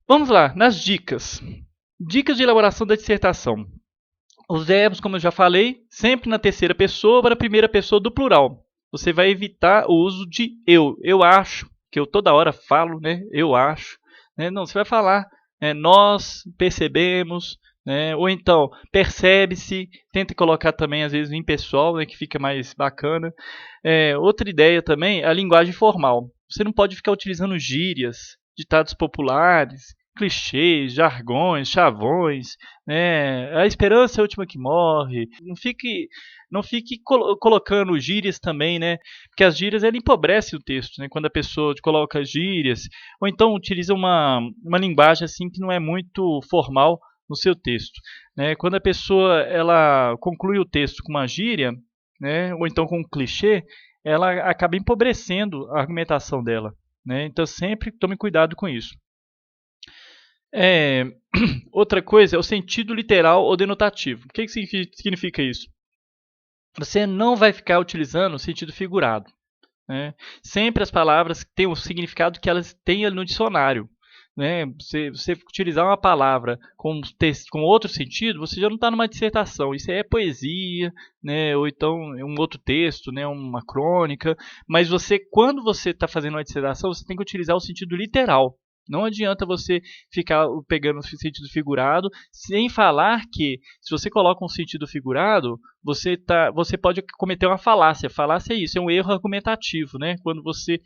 Vamos lá, nas dicas. Dicas de elaboração da dissertação. Os verbos, como eu já falei, sempre na terceira pessoa para a primeira pessoa do plural. Você vai evitar o uso de eu. Eu acho, que eu toda hora falo, né? Eu acho. Né? Não, você vai falar nós percebemos, né? Ou então percebe-se. Tenta colocar também, às vezes, em pessoal, né? Que fica mais bacana. Outra ideia também é a linguagem formal. Você não pode ficar utilizando gírias, ditados populares, clichês, jargões, chavões, né? A esperança é a última que morre. Não fique colocando gírias também, né? Porque as gírias ela empobrece o texto, né? Quando a pessoa coloca gírias, ou então utiliza uma linguagem assim que não é muito formal no seu texto, né? Quando a pessoa ela conclui o texto com uma gíria, né? Ou então com um clichê, ela acaba empobrecendo a argumentação dela, né? Então sempre tome cuidado com isso. É, outra coisa é o sentido literal ou denotativo. O que significa isso? Você não vai ficar utilizando o sentido figurado, né? Sempre as palavras têm o significado que elas têm ali no dicionário, né? Você utilizar uma palavra com outro sentido, você já não está numa dissertação. Isso é poesia, né? Ou então um outro texto, né? Uma crônica. Mas quando você está fazendo uma dissertação, você tem que utilizar o sentido literal. Não adianta você ficar pegando o sentido figurado, sem falar que, se você coloca um sentido figurado, você pode cometer uma falácia. Falácia é isso, é um erro argumentativo, né? Quando você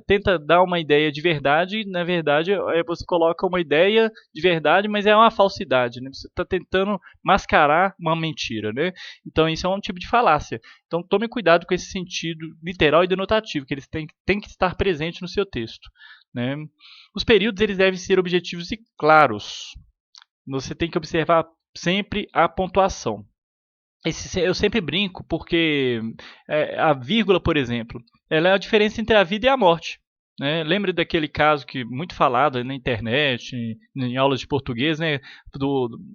tenta dar uma ideia de verdade, na verdade você coloca uma ideia de verdade, mas é uma falsidade, né? Você está tentando mascarar uma mentira, né? Então isso é um tipo de falácia. Então tome cuidado com esse sentido literal e denotativo, que eles têm que estar presentes no seu texto, né? Os períodos eles devem ser objetivos e claros. Você tem que observar sempre a pontuação. Eu sempre brinco porque a vírgula, por exemplo, ela é a diferença entre a vida e a morte, né? Lembra daquele caso que muito falado na internet, em aulas de português, né?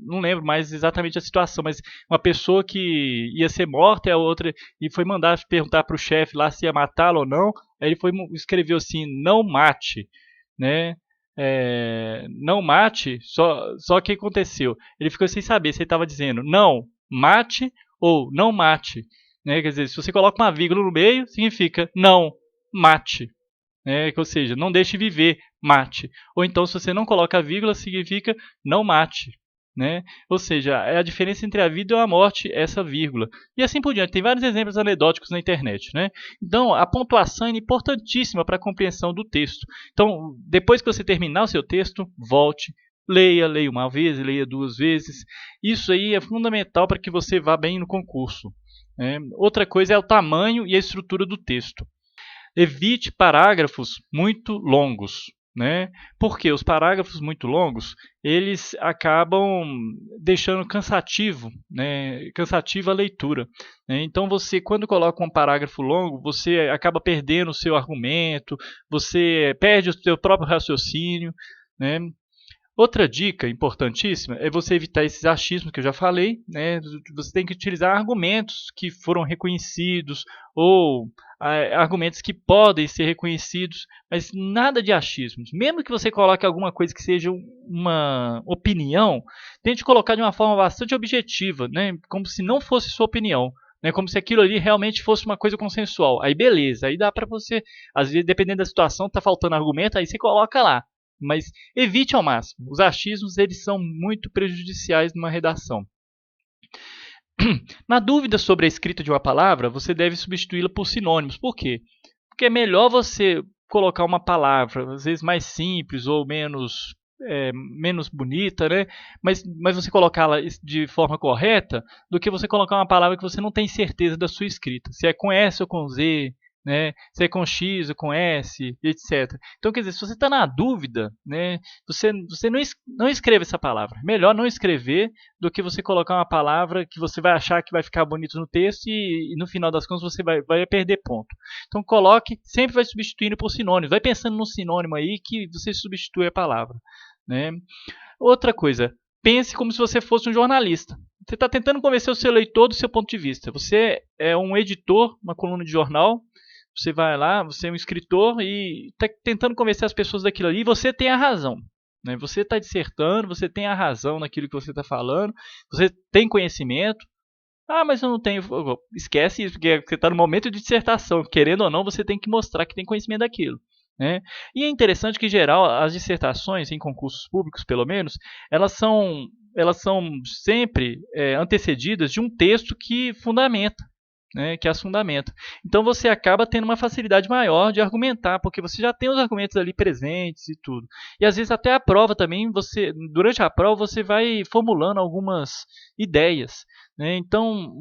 Não lembro mais exatamente a situação, mas uma pessoa que ia ser morta e a outra e foi mandar perguntar para o chefe lá se ia matá-lo ou não. Aí ele escreveu assim: não mate, né? Não mate. Só que aconteceu? Ele ficou sem saber se ele estava dizendo não mate ou não mate, né? Quer dizer, se você coloca uma vírgula no meio, significa não mate, né? Ou seja, não deixe viver, mate. Ou então, se você não coloca a vírgula, significa não mate, né? Ou seja, é a diferença entre a vida e a morte, essa vírgula. E assim por diante. Tem vários exemplos anedóticos na internet, né? Então, a pontuação é importantíssima para a compreensão do texto. Então, depois que você terminar o seu texto, volte, leia uma vez, leia duas vezes. Isso aí é fundamental para que você vá bem no concurso, né? Outra coisa é o tamanho e a estrutura do texto. Evite parágrafos muito longos, né? Porque os parágrafos muito longos, eles acabam deixando cansativo, né? Cansativa a leitura, né? Então você, quando coloca um parágrafo longo, você acaba perdendo o seu argumento, você perde o seu próprio raciocínio, né? Outra dica importantíssima é você evitar esses achismos que eu já falei, né? Você tem que utilizar argumentos que foram reconhecidos ou argumentos que podem ser reconhecidos, mas nada de achismos. Mesmo que você coloque alguma coisa que seja uma opinião, tente colocar de uma forma bastante objetiva, né? Como se não fosse sua opinião, né? Como se aquilo ali realmente fosse uma coisa consensual. Aí beleza, aí dá para você, às vezes dependendo da situação, tá faltando argumento, aí você coloca lá. Mas evite ao máximo. Os achismos eles são muito prejudiciais numa redação. Na dúvida sobre a escrita de uma palavra, você deve substituí-la por sinônimos. Por quê? Porque é melhor você colocar uma palavra, às vezes mais simples ou menos bonita, né? Mas você colocá-la de forma correta, do que você colocar uma palavra que você não tem certeza da sua escrita. Se é com S ou com Z, né? Se é com X ou com S, etc. Então, quer dizer, se você está na dúvida, né? Você não escreva essa palavra. Melhor não escrever do que você colocar uma palavra que você vai achar que vai ficar bonito no texto e no final das contas você vai perder ponto. Então coloque, sempre vai substituindo por sinônimos. Vai pensando no sinônimo aí que você substitui a palavra, né? Outra coisa, pense como se você fosse um jornalista. Você está tentando convencer o seu leitor do seu ponto de vista. Você é um editor, uma coluna de jornal. Você vai lá, você é um escritor e está tentando convencer as pessoas daquilo ali e você tem a razão. né? Você está dissertando, você tem a razão naquilo que você está falando, você tem conhecimento. Ah, mas eu não tenho. Esquece isso, porque você está no momento de dissertação. Querendo ou não, você tem que mostrar que tem conhecimento daquilo, né? E é interessante que, em geral, as dissertações, em concursos públicos pelo menos, elas são sempre antecedidas de um texto que fundamenta, né, que as fundamenta. Então você acaba tendo uma facilidade maior de argumentar, porque você já tem os argumentos ali presentes e tudo. E às vezes até a prova também, durante a prova você vai formulando algumas ideias, né? Então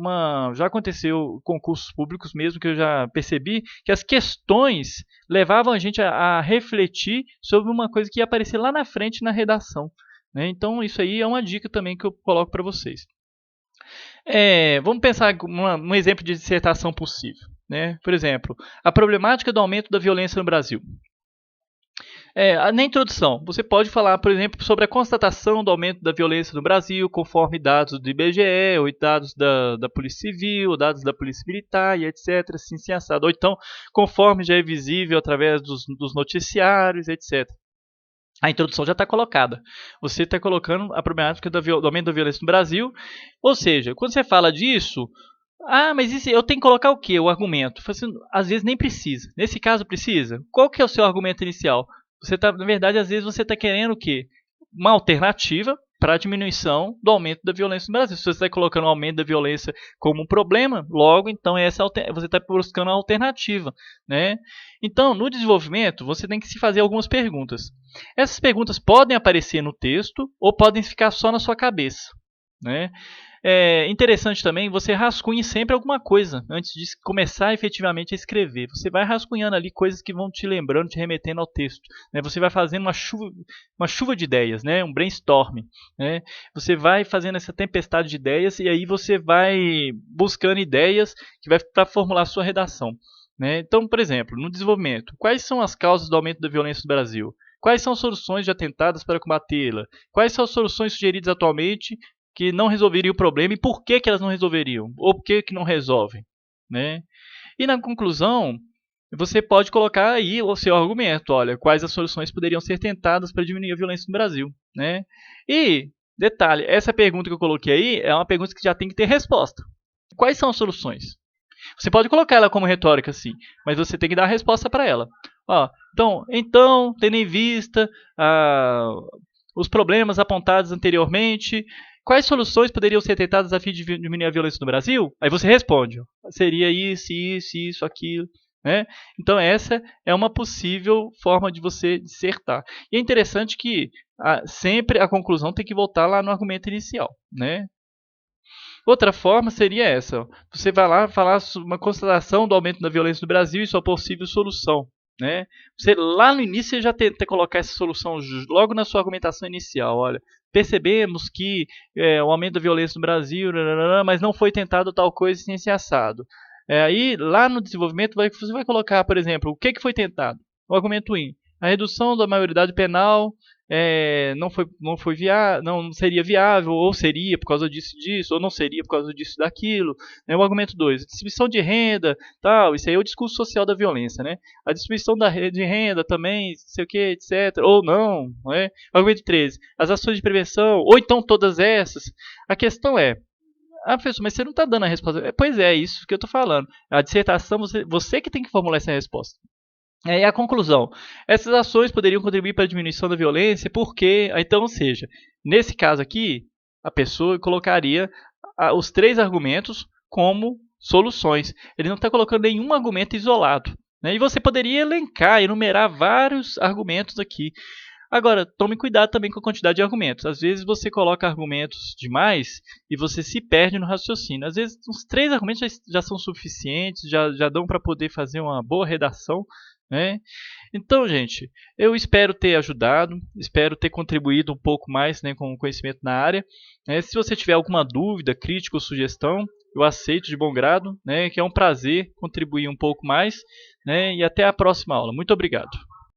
já aconteceu concursos públicos mesmo que eu já percebi que as questões levavam a gente a refletir sobre uma coisa que ia aparecer lá na frente na redação, né? Então isso aí é uma dica também que eu coloco para vocês. Vamos pensar um exemplo de dissertação possível, né? Por exemplo, a problemática do aumento da violência no Brasil. Na introdução, você pode falar, por exemplo, sobre a constatação do aumento da violência no Brasil, conforme dados do IBGE, ou dados da Polícia Civil, dados da Polícia Militar, e etc. Assim, assado. Ou então, conforme já é visível através dos noticiários, etc. A introdução já está colocada. Você está colocando a problemática do aumento da violência no Brasil. Ou seja, quando você fala disso, mas isso, eu tenho que colocar o quê? O argumento. Assim, às vezes nem precisa. Nesse caso precisa. Qual que é o seu argumento inicial? Na verdade, às vezes você está querendo o quê? Uma alternativa para a diminuição do aumento da violência no Brasil. Se você está colocando o aumento da violência como um problema, logo, então você está buscando uma alternativa, né? Então, no desenvolvimento, você tem que se fazer algumas perguntas. Essas perguntas podem aparecer no texto ou podem ficar só na sua cabeça, né? É interessante também, você rascunhe sempre alguma coisa antes de começar efetivamente a escrever. Você vai rascunhando ali coisas que vão te lembrando, te remetendo ao texto, né? Você vai fazendo uma chuva de ideias, né? Um brainstorm, né? Você vai fazendo essa tempestade de ideias e aí você vai buscando ideias que vai para formular a sua redação, né? Então, por exemplo, no desenvolvimento, quais são as causas do aumento da violência no Brasil? Quais são as soluções já tentadas para combatê-la? Quais são as soluções sugeridas atualmente que não resolveriam o problema e por que elas não resolveriam? Ou por que não resolvem, né? E na conclusão, você pode colocar aí o seu argumento. Olha, quais as soluções poderiam ser tentadas para diminuir a violência no Brasil, né? E, detalhe, essa pergunta que eu coloquei aí é uma pergunta que já tem que ter resposta. Quais são as soluções? Você pode colocar ela como retórica, sim, mas você tem que dar a resposta para ela. Então, tendo em vista os problemas apontados anteriormente, quais soluções poderiam ser tentadas a fim de diminuir a violência no Brasil? Aí você responde, seria isso, aquilo, né? Então essa é uma possível forma de você dissertar. E é interessante que sempre a conclusão tem que voltar lá no argumento inicial, né? Outra forma seria essa. Você vai lá falar sobre uma constatação do aumento da violência no Brasil e sua possível solução, né? Você lá no início já tenta colocar essa solução logo na sua argumentação inicial. Olha, percebemos que o aumento da violência no Brasil, mas não foi tentado tal coisa sem esse assado. Aí lá no desenvolvimento você vai colocar, por exemplo, o que foi tentado? O argumento 1. A redução da maioridade penal não seria viável, ou seria por causa disso, ou não seria por causa disso daquilo. Né? O argumento 2, distribuição de renda, tal, isso aí é o discurso social da violência, né? A distribuição de renda também, sei o que, etc., ou não, né? O argumento 3, as ações de prevenção, ou então todas essas. A questão é, professor, mas você não está dando a resposta. Pois é, isso que eu estou falando. A dissertação, você que tem que formular essa resposta. E a conclusão, essas ações poderiam contribuir para a diminuição da violência, porque, então, ou seja, nesse caso aqui, a pessoa colocaria os 3 argumentos como soluções. Ele não está colocando nenhum argumento isolado, né? E você poderia elencar, enumerar vários argumentos aqui. Agora, tome cuidado também com a quantidade de argumentos. Às vezes você coloca argumentos demais e você se perde no raciocínio. Às vezes uns 3 argumentos já são suficientes, já dão para poder fazer uma boa redação, né? Então, gente, eu espero ter ajudado, espero ter contribuído um pouco mais, né, com o conhecimento na área. Se você tiver alguma dúvida, crítica ou sugestão, eu aceito de bom grado, né, que é um prazer contribuir um pouco mais, né, e até a próxima aula. Muito obrigado.